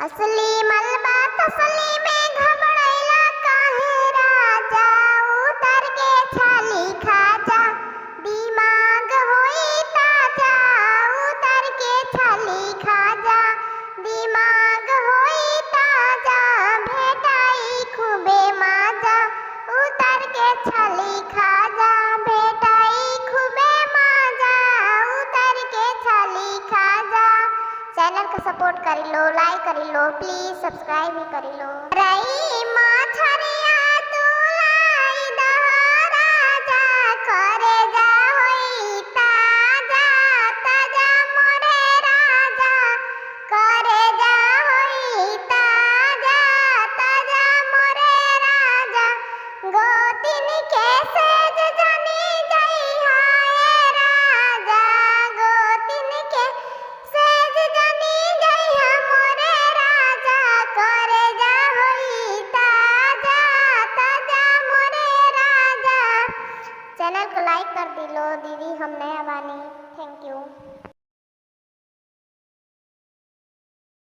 असली मलबा तसली में घबराइला काहे राजा, उतर के छाली खा जा, दिमाग होई ताजा, उतर के छाली खा जा, दिमाग होई ताजा, भेटाई खूबे माजा, उतर के छाली खा जा, भेटाई खूबे माजा, उतर के छाली खा जा। चैनल को सपोर्ट करी लो, लाइक करी लो, प्लीज सब्सक्राइब भी करी लो। रई माछरिया तू लाई दा राजा, करे जा होई ताजा, ताजा मोरे राजा, करे जा होई ताजा, ताजा मोरे राजा, गोतिन के सेज जानी जाई हाय राजा, गोतिन के सेज जानी जाई हमरे राजा, करे जा होई ताजा, ताजा मोरे राजा। चैनल को लाइक कर दिलो दीदी, हम नया बानी। Thank you.